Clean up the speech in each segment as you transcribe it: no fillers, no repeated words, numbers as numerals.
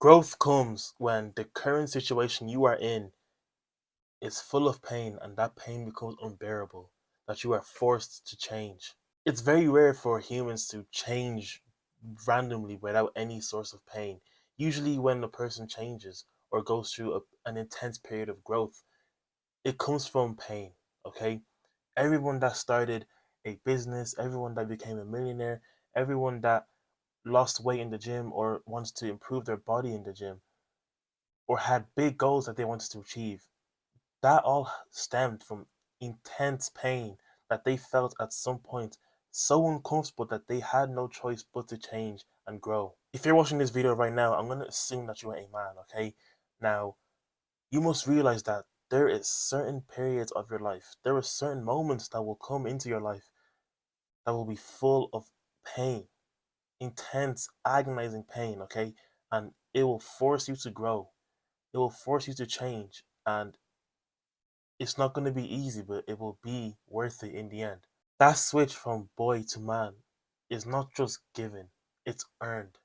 Growth comes when the current situation you are in is full of pain and that pain becomes unbearable, that you are forced to change. It's very rare for humans to change randomly without any source of pain. Usually, when a person changes or goes through an intense period of growth, it comes from pain, okay? Everyone that started a business, everyone that became a millionaire, everyone that lost weight in the gym or wants to improve their body in the gym or had big goals that they wanted to achieve, that all stemmed from intense pain that they felt at some point, so uncomfortable that they had no choice but to change and grow. If you're watching this video right now, I'm going to assume that you're a man, okay? Now, you must realize that there is certain periods of your life, there are certain moments that will come into your life that will be full of pain, intense, agonizing pain, okay? And it will force you to grow. It will force you to change. And it's not going to be easy, but it will be worth it in the end. That switch from boy to man is not just given, it's earned.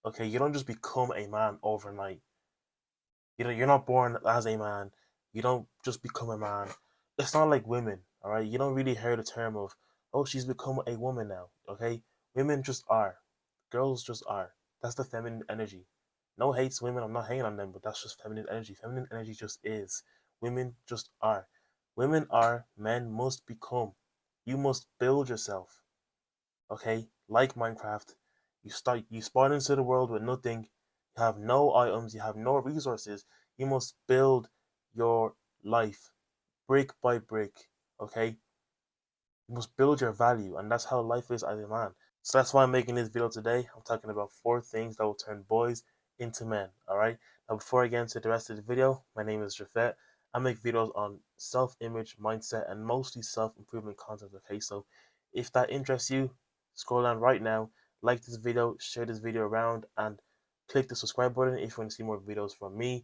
Okay, you don't just become a man overnight. You're not born as a man. You don't just become a man. It's not like women, all right? You don't really hear the term of, oh, she's become a woman now, okay? Women just are. Girls just are. That's the feminine energy. No hates women. I'm not hating on them, but that's just feminine energy. Feminine energy just is. Women just are. Women are, men must become. You must build yourself, okay? Like Minecraft, you spawn into the world with nothing. You have no items, you have no resources. You must build your life brick by brick, okay? You must build your value, and that's how life is as a man. So that's why I'm making this video today. I'm talking about 4 things that will turn boys into men, all right? Now, before I get into the rest of the video, my name is Jafet. I make videos on self-image, mindset, and mostly self-improvement content, okay? So if that interests you, scroll down right now, like this video, share this video around, and click the subscribe button if you want to see more videos from me.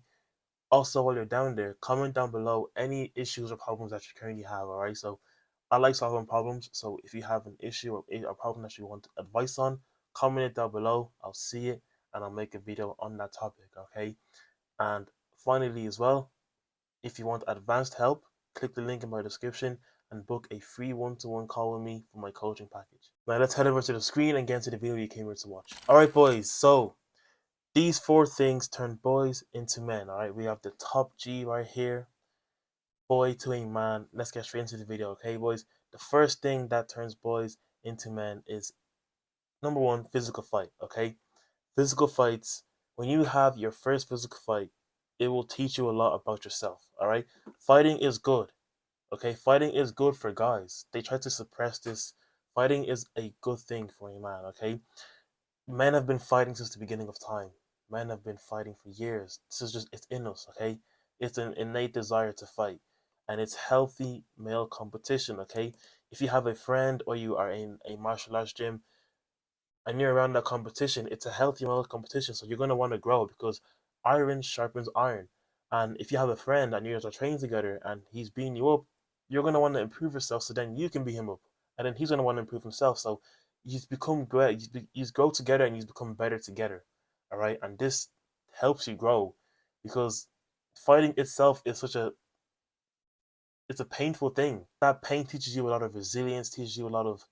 Also, while you're down there, comment down below any issues or problems that you currently have, alright? So I like solving problems, so if you have an issue or a problem that you want advice on, comment it down below. I'll see it and I'll make a video on that topic, okay? And finally as well, if you want advanced help, click the link in my description and book a free one-to-one call with me for my coaching package. Now let's head over to the screen and get into the video you came here to watch. Alright boys, so these 4 things turn boys into men, alright? We have the top G right here, boy to a man. Let's get straight into the video, okay, boys? The first thing that turns boys into men is number one, physical fight, okay? Physical fights, when you have your first physical fight, it will teach you a lot about yourself, alright? Fighting is good, okay? Fighting is good for guys. They try to suppress this. Fighting is a good thing for a man, okay? Men have been fighting since the beginning of time. Men have been fighting for years. This is just, it's in us, okay? It's an innate desire to fight. And it's healthy male competition, okay? If you have a friend or you are in a martial arts gym and you're around that competition, it's a healthy male competition. So you're going to want to grow because iron sharpens iron. And if you have a friend and you guys are training together and he's beating you up, you're going to want to improve yourself so then you can beat him up. And then he's going to want to improve himself. So you become great. You grow together and you become better together. All right. And this helps you grow because fighting itself is it's a painful thing. That pain teaches you a lot of resilience, teaches you a lot of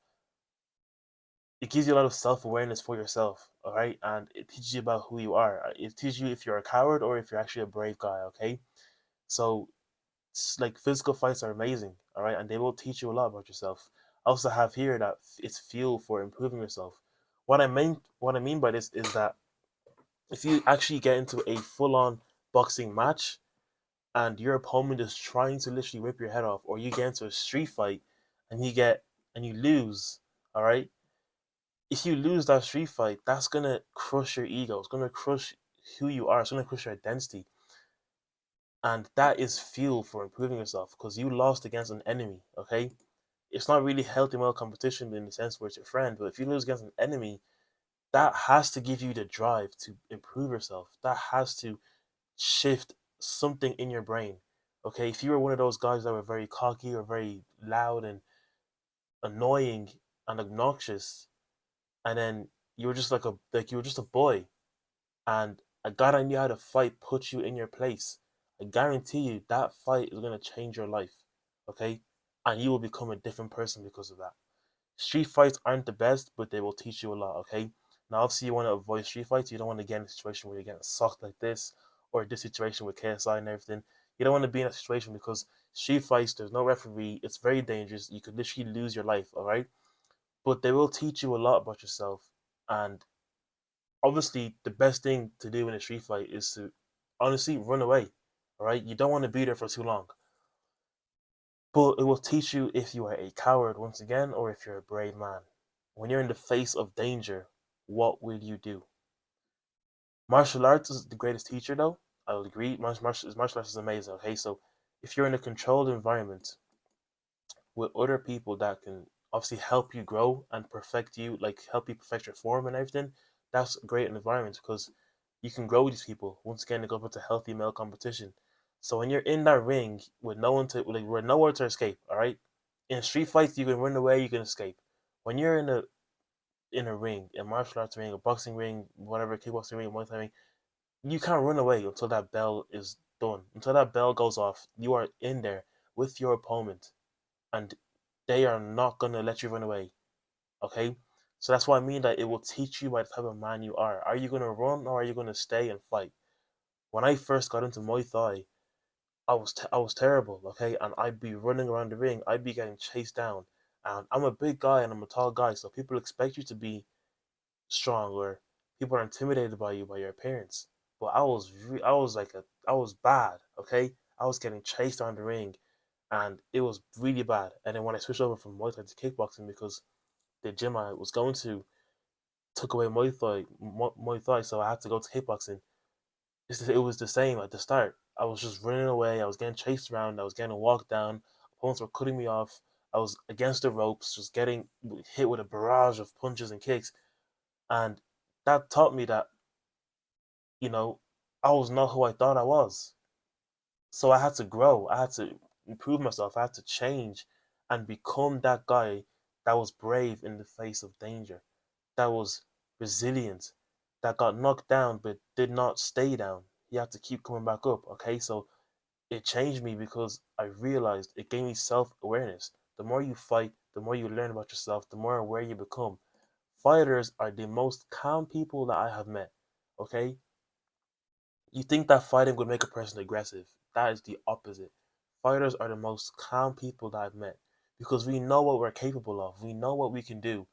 it gives you a lot of self-awareness for yourself, all right? And it teaches you about who you are. It teaches you if you're a coward or if you're actually a brave guy, okay? So like physical fights are amazing, all right? And they will teach you a lot about yourself. I also have here that it's fuel for improving yourself. What I mean by this is that if you actually get into a full-on boxing match and your opponent is trying to literally rip your head off, or you get into a street fight and you lose, all right? If you lose that street fight, that's gonna crush your ego. It's gonna crush who you are. It's gonna crush your identity, and that is fuel for improving yourself because you lost against an enemy. Okay, it's not really healthy male competition in the sense where it's your friend, but if you lose against an enemy, that has to give you the drive to improve yourself. That has to shift something in your brain. Okay, if you were one of those guys that were very cocky or very loud and annoying and obnoxious, and then you were just like you were just a boy, and A guy that knew how to fight puts you in your place. I guarantee you that fight is gonna change your life. Okay? And you will become a different person because of that. Street fights aren't the best, but they will teach you a lot, okay? Now, obviously, you want to avoid street fights. You don't want to get in a situation where you're getting socked like this, or this situation with KSI and everything. You don't want to be in that situation because street fights, there's no referee. It's very dangerous. You could literally lose your life, all right? But they will teach you a lot about yourself. And obviously, the best thing to do in a street fight is to honestly run away, all right? You don't want to be there for too long. But it will teach you if you are a coward once again or if you're a brave man. When you're in the face of danger, what will you do? Martial arts is the greatest teacher, though. I will agree. Martial arts is amazing. Okay, so if you're in a controlled environment with other people that can obviously help you grow and perfect you, like help you perfect your form and everything, that's a great environment because you can grow with these people. Once again, it goes back to healthy male competition. So when you're in that ring with no one to like, with nowhere to escape, all right. In street fights, you can run away, you can escape. When you're in a ring, a martial arts ring, a boxing ring, whatever, kickboxing ring, Muay Thai ring, you can't run away until that bell is done. Until that bell goes off, you are in there with your opponent, and they are not gonna let you run away. Okay, so that's why I mean that it will teach you by the type of man you are. Are you gonna run or are you gonna stay and fight? When I first got into Muay Thai, I was terrible. Okay, and I'd be running around the ring. I'd be getting chased down, and I'm a big guy and I'm a tall guy, so people expect you to be strong or people are intimidated by you by your appearance. But I was bad. Okay, I was getting chased around the ring, and it was really bad. And then when I switched over from Muay Thai to kickboxing because the gym I was going to took away Muay Thai, so I had to go to kickboxing. It was the same at the start. I was just running away. I was getting chased around. I was getting walked down. Opponents were cutting me off. I was against the ropes, just getting hit with a barrage of punches and kicks. And that taught me that, you know, I was not who I thought I was. So I had to grow. I had to improve myself. I had to change and become that guy that was brave in the face of danger, that was resilient, that got knocked down but did not stay down. He had to keep coming back up. Okay, so it changed me because I realized it gave me self awareness. The more you fight, the more you learn about yourself, the more aware you become. Fighters are the most calm people that I have met. Okay, you think that fighting would make a person aggressive. That is the opposite. Fighters are the most calm people that I've met because we know what we're capable of. We know what we can do.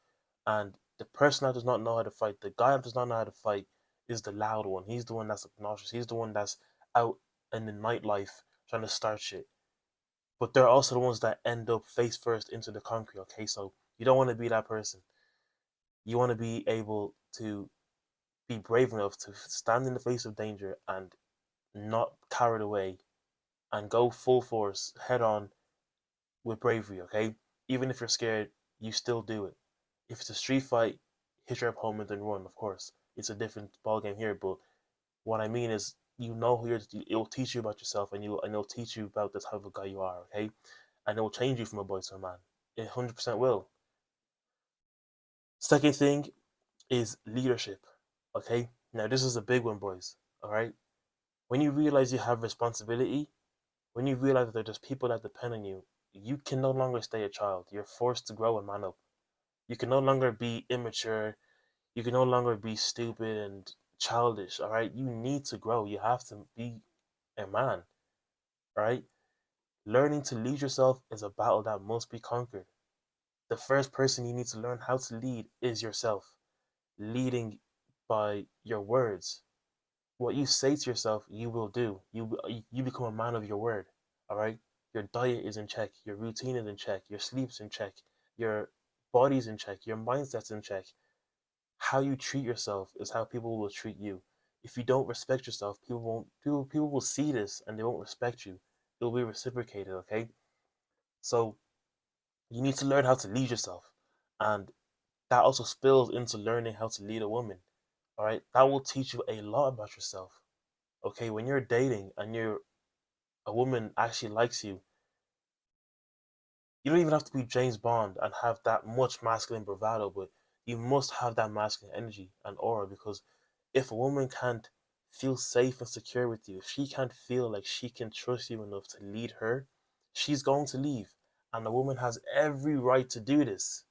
And the person that does not know how to fight, the guy that does not know how to fight, is the loud one. He's the one that's obnoxious. He's the one that's out in the nightlife trying to start shit. But they're also the ones that end up face first into the concrete, okay? So you don't want to be that person. You want to be able to be brave enough to stand in the face of danger and not carried away and go full force head on with bravery, okay? Even if you're scared, you still do it. If it's a street fight, hit your opponent and run, of course. It's a different ball game here, but what I mean is you know who you're it will teach you about yourself and it'll teach you about the type of guy you are, okay? And it will change you from a boy to a man. It 100% will. Second thing is leadership. Okay? Now this is a big one, boys. Alright? When you realize you have responsibility, when you realize that there's people that depend on you, you can no longer stay a child. You're forced to grow and man up. You can no longer be immature. You can no longer be stupid and childish. All right, you need to grow. You have to be a man. All right, learning to lead yourself is a battle that must be conquered. The first person you need to learn how to lead is yourself. Leading by your words. What you say to yourself, you will do. You become a man of your word. All right. Your diet is in check. Your routine is in check. Your sleep's in check. Your body's in check. Your mindset's in check. How you treat yourself is how people will treat you. If you don't respect yourself, people will see this and they won't respect you. It will be reciprocated. Okay. So you need to learn how to lead yourself, and that also spills into learning how to lead a woman. All right. That will teach you a lot about yourself. Okay, when you're dating and a woman actually likes you, you don't even have to be James Bond and have that much masculine bravado, but you must have that masculine energy and aura because if a woman can't feel safe and secure with you, if she can't feel like she can trust you enough to lead her, she's going to leave. And the woman has every right to do this.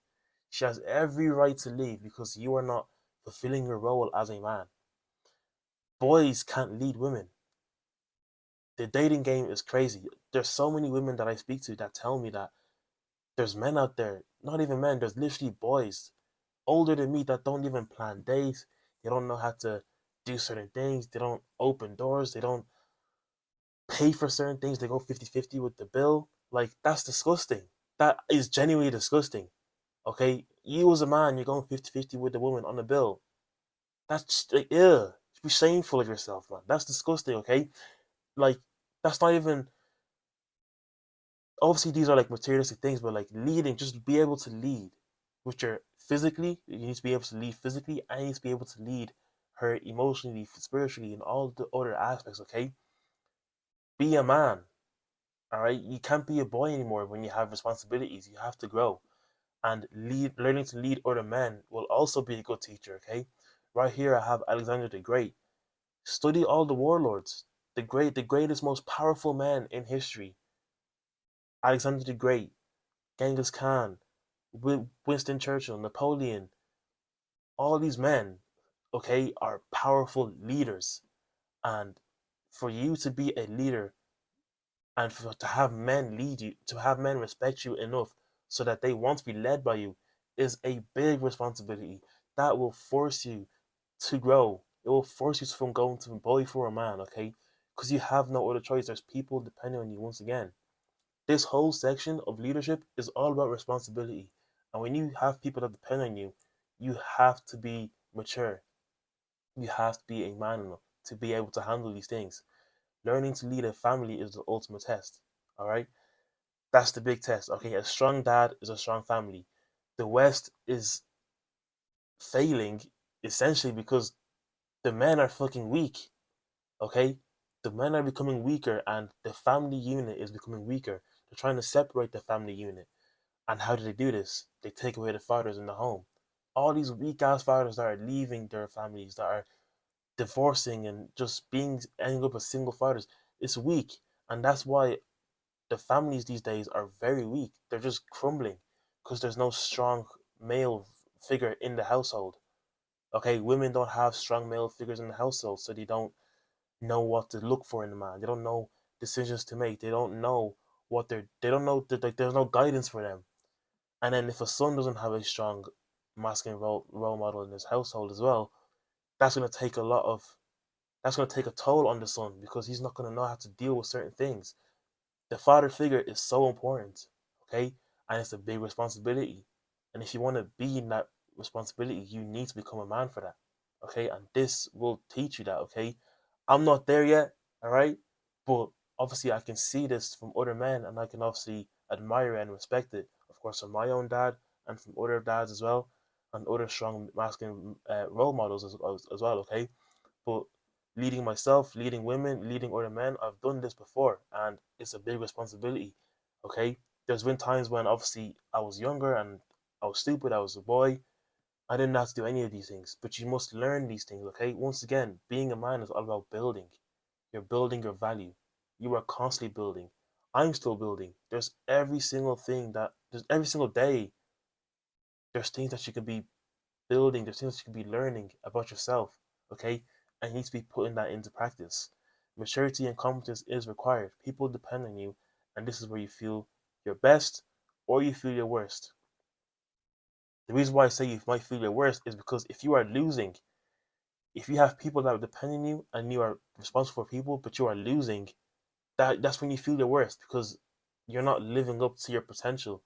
She has every right to leave because you are not fulfilling your role as a man. Boys can't lead women. The dating game is crazy. There's so many women that I speak to that tell me that there's men out there, not even men, there's literally boys older than me that don't even plan dates. They don't know how to do certain things. They don't open doors. They don't pay for certain things. They go 50-50 with the bill. Like, that's disgusting. That is genuinely disgusting. Okay? You as a man, you're going 50-50 with the woman on the bill. That's like, ew. Be shameful of yourself, man. That's disgusting, okay? Like, that's not even, obviously these are like materialistic things, but like leading, just be able to lead with your physically, you need to be able to lead physically, and you need to be able to lead her emotionally, spiritually, and all the other aspects, okay? Be a man, all right? You can't be a boy anymore when you have responsibilities. You have to grow. And learning to lead other men will also be a good teacher, okay? Right here I have Alexander the Great. Study all the warlords. The greatest, most powerful man in history. Alexander the Great, Genghis Khan, Winston Churchill, Napoleon, all these men, okay, are powerful leaders. And for you to be a leader and to have men lead you, to have men respect you enough so that they want to be led by you is a big responsibility that will force you to grow. It will force you from going to boy for a man, okay? Because you have no other choice. There's people depending on you once again. This whole section of leadership is all about responsibility. And when you have people that depend on you, you have to be mature. You have to be a man enough to be able to handle these things. Learning to lead a family is the ultimate test. All right? That's the big test. Okay, a strong dad is a strong family. The West is failing essentially because the men are fucking weak. Okay? The men are becoming weaker and the family unit is becoming weaker. They're trying to separate the family unit. And how do they do this? They take away the fathers in the home. All these weak ass fathers that are leaving their families, that are divorcing and just being ending up as single fathers, it's weak. And that's why the families these days are very weak. They're just crumbling because there's no strong male figure in the household. Okay, women don't have strong male figures in the household, so they don't know what to look for in a man. They don't know decisions to make. They don't know they don't know that, like, there's no guidance for them. And then if a son doesn't have a strong masculine role model in his household as well, that's gonna take a lot of that's gonna take a toll on the son because he's not gonna know how to deal with certain things. The father figure is so important, okay? And it's a big responsibility. And if you want to be in that responsibility, you need to become a man for that, okay? And this will teach you that, okay? I'm not there yet, all right? But obviously, I can see this from other men, and I can obviously admire and respect it, of course, from my own dad and from other dads as well, and other strong masculine role models as well, okay? But leading myself, leading women, leading other men, I've done this before and it's a big responsibility. Okay? There's been times when obviously I was younger and I was stupid, I was a boy. I didn't have to do any of these things. But you must learn these things, okay? Once again, being a man is all about building. You're building your value. You are constantly building. I'm still building. There's every single day, there's things that you could be building, there's things you can be learning about yourself, okay? And you need to be putting that into practice. Maturity and competence is required. People depend on you, and this is where you feel your best or you feel your worst. The reason why I say you might feel your worst is because if you are losing, if you have people that are depending on you and you are responsible for people, but you are losing, that's when you feel your worst because you're not living up to your potential.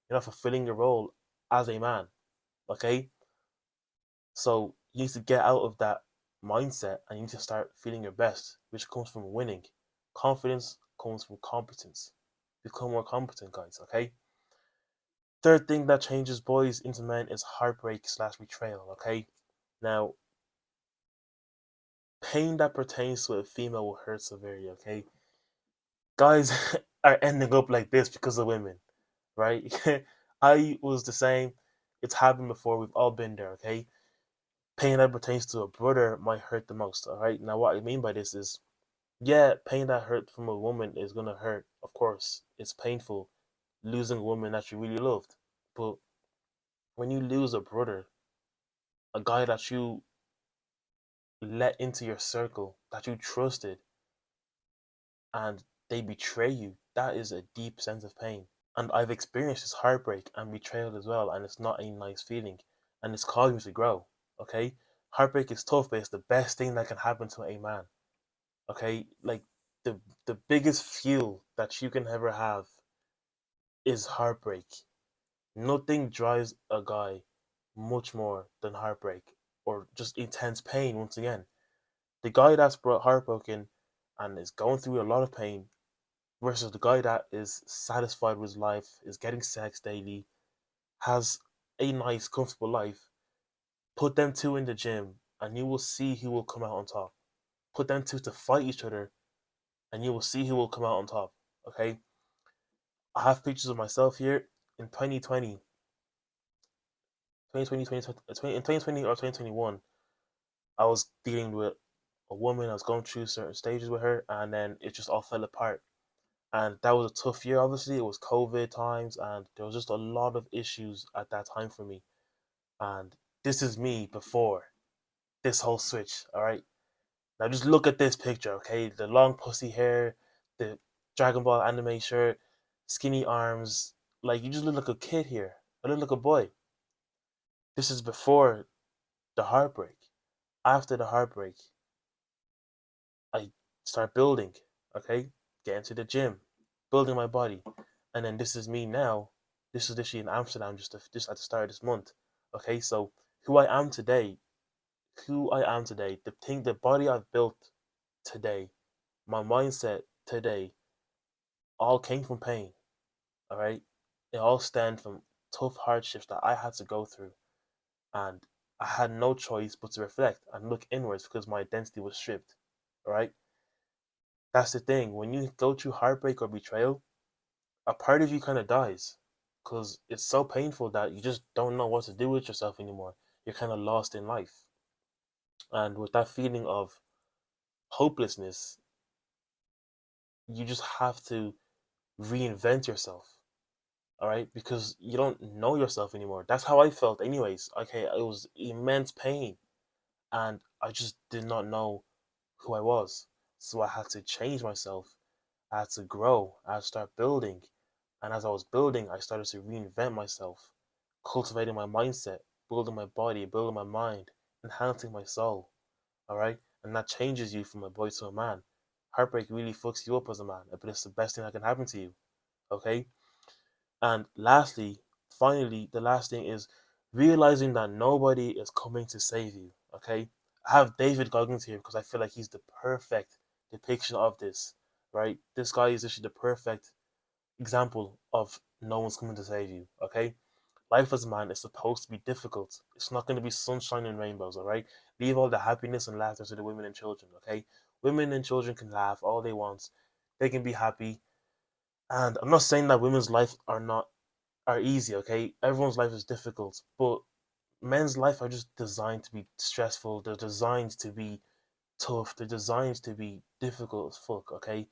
You're not fulfilling your role as a man, okay? So you need to get out of that mindset and you need to start feeling your best, which comes from winning. Confidence comes from competence. Become more competent, guys, okay? Third thing that changes boys into men is heartbreak slash betrayal, okay? Now, pain that pertains to a female will hurt severely, okay? Guys are ending up like this because of women, right? I was the same. It's happened before. We've all been there, okay? pain that pertains to a brother might hurt the most. All right. Now, what I mean by this is, yeah, pain that hurt from a woman is gonna hurt. Of course, it's painful losing a woman that you really loved. But when you lose a brother, a guy that you let into your circle, that you trusted, and they betray you, that is a deep sense of pain. And I've experienced this heartbreak and betrayal as well, and it's not a nice feeling. And it's caused me to grow. Okay? Heartbreak is tough, but it's the best thing that can happen to a man. Okay? Like the biggest fuel that you can ever have is heartbreak. Nothing drives a guy much more than heartbreak or just intense pain once again. The guy that's heartbroken and is going through a lot of pain versus the guy that is satisfied with his life, is getting sex daily, has a nice, comfortable life, put them two in the gym and you will see who will come out on top. Put them two to fight each other and you will see who will come out on top. Okay? I have pictures of myself here in 2020, 2020, in 2020 or 2021. I was dealing with a woman, I was going through certain stages with her, and then it just all fell apart. And that was a tough year, obviously. It was COVID times, and there was just a lot of issues at that time for me. And this is me before this whole switch, all right? Now just look at this picture, okay? The long pussy hair, the Dragon Ball anime shirt, skinny arms. Like, you just look like a kid here. I look like a boy. This is before the heartbreak. After the heartbreak, I start building, okay? Get into the gym, building my body. And then this is me now. This is literally in Amsterdam just at the start of this month. Okay, so who I am today, the body I've built today, my mindset today, all came from pain. All right, it all stemmed from tough hardships that I had to go through, and I had no choice but to reflect and look inwards because my identity was stripped. All right, that's the thing. When you go through heartbreak or betrayal, a part of you kind of dies because it's so painful that you just don't know what to do with yourself anymore. You're kind of lost in life. And with that feeling of hopelessness, you just have to reinvent yourself. All right, because you don't know yourself anymore. That's how I felt, anyways. Okay, it was immense pain, and I just did not know who I was. So I had to change myself. I had to grow. I had to start building. And as I was building, I started to reinvent myself, cultivating my mindset, building my body, building my mind, enhancing my soul. All right, and that changes you from a boy to a man. Heartbreak really fucks you up as a man, but it's the best thing that can happen to you. Okay, and lastly, finally, the last thing is realizing that nobody is coming to save you. Okay, I have David Goggins here because I feel like he's the perfect depiction of this. Right, this guy is actually the perfect example of no one's coming to save you. Okay, life as a man is supposed to be difficult. It's not going to be sunshine and rainbows. All right, leave all the happiness and laughter to the women and children. Okay, women and children can laugh all they want. They can be happy. And I'm not saying that women's life are easy, okay? Everyone's life is difficult, but men's life are just designed to be stressful. They're designed to be tough. They're designed to be difficult as fuck, okay?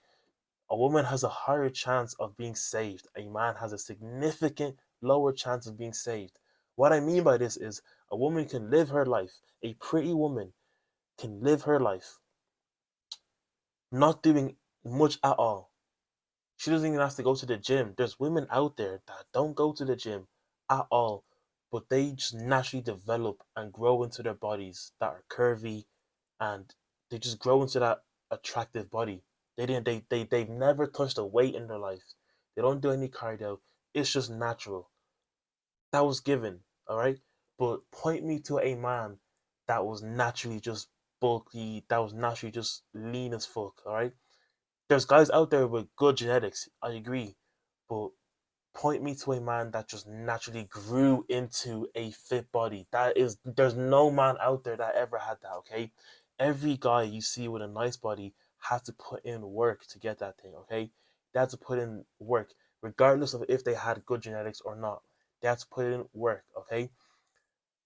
A woman has a higher chance of being saved. A man has a significant lower chance of being saved. What I mean by this is a woman can live her life, a pretty woman can live her life not doing much at all. She doesn't even have to go to the gym. There's women out there that don't go to the gym at all, but they just naturally develop and grow into their bodies that are curvy, and they just grow into that attractive body. They've never touched a weight in their life. They don't do any cardio. It's just natural. That was given, all right? But point me to a man that was naturally just bulky, that was naturally just lean as fuck, all right? There's guys out there with good genetics, I agree, but point me to a man that just naturally grew into a fit body. There's no man out there that ever had that, okay? Every guy you see with a nice body has to put in work to get that thing, okay? They have to put in work, regardless of if they had good genetics or not. They have to put in work, okay?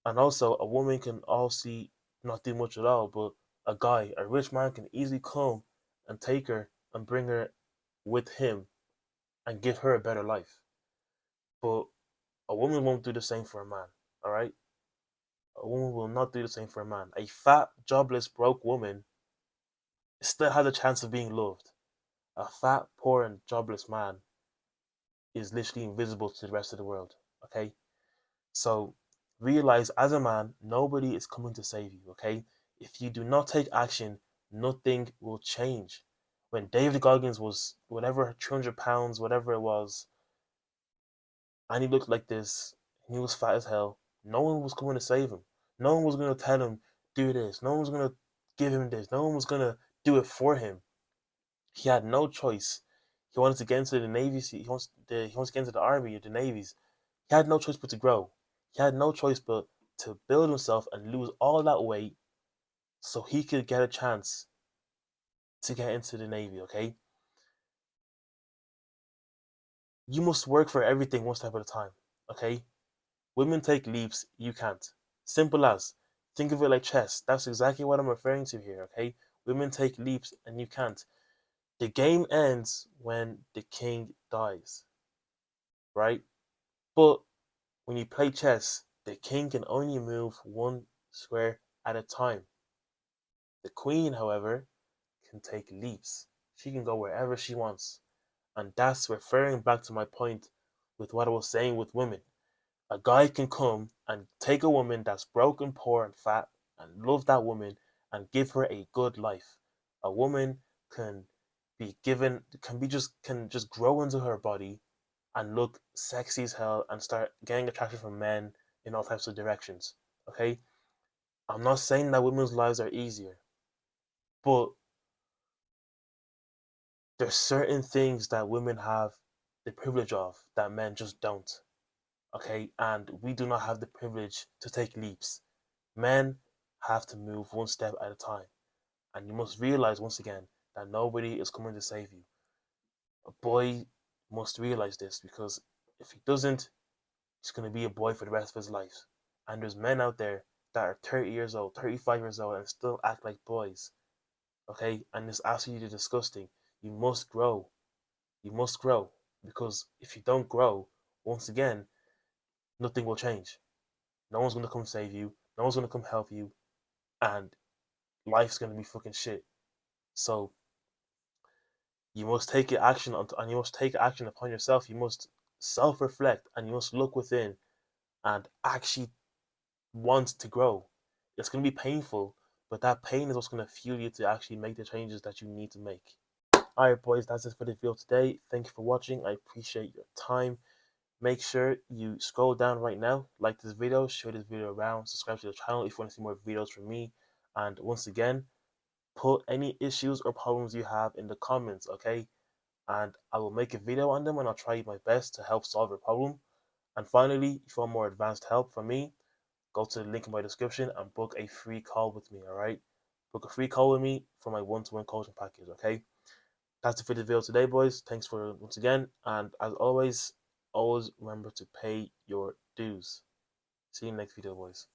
And also, a woman can also not do much at all, but a rich man, can easily come and take her and bring her with him and give her a better life. But a woman won't do the same for a man, all right? A woman will not do the same for a man. A fat, jobless, broke woman still has a chance of being loved. A fat, poor, and jobless man is literally invisible to the rest of the world, okay? So realize, as a man, nobody is coming to save you, okay? If you do not take action, nothing will change. When David Goggins was whatever, 200 pounds, whatever it was, and he looked like this, and he was fat as hell, no one was coming to save him. No one was going to tell him, do this. No one was going to give him this. No one was going to do it for him. He had no choice. He wanted to get into the Navy. He wants to get into the Army or the Navies. He had no choice but to grow. He had no choice but to build himself and lose all that weight so he could get a chance to get into the Navy, okay? You must work for everything one step at a time, okay? Women take leaps, you can't. Simple as. Think of it like chess. That's exactly what I'm referring to here, okay? Women take leaps and you can't. The game ends when the king dies, right? But when you play chess, the king can only move one square at a time. The queen, however, can take leaps. She can go wherever she wants. And that's referring back to my point with what I was saying with women. A guy can come and take a woman that's broken, poor, and fat and love that woman and give her a good life. A woman can be given can just grow into her body and look sexy as hell and start getting attraction from men in all types of directions. Okay? I'm not saying that women's lives are easier, but there's certain things that women have the privilege of that men just don't. Okay? And we do not have the privilege to take leaps. Men have to move one step at a time. And you must realize once again that nobody is coming to save you. A boy must realize this because if he doesn't, he's going to be a boy for the rest of his life. And there's men out there that are 30 years old, 35 years old, and still act like boys. Okay? And it's absolutely disgusting. You must grow. You must grow. Because if you don't grow, once again, nothing will change. No one's going to come save you. No one's going to come help you. And life's going to be fucking shit. So you must take action and you must take action upon yourself. You must self-reflect and you must look within and actually want to grow. It's going to be painful, but that pain is what's going to fuel you to actually make the changes that you need to make. Alright, boys, that's it for the video today. Thank you for watching. I appreciate your time. Make sure you scroll down right now, like this video, share this video around, subscribe to the channel if you want to see more videos from me. And once again, put any issues or problems you have in the comments, okay? And I will make a video on them and I'll try my best to help solve your problem. And finally, if you want more advanced help from me, go to the link in my description and book a free call with me, alright? Book a free call with me for my one-to-one coaching package, okay? That's it for the video today, boys. Thanks for once again, and as always remember to pay your dues. See you in the next video, boys.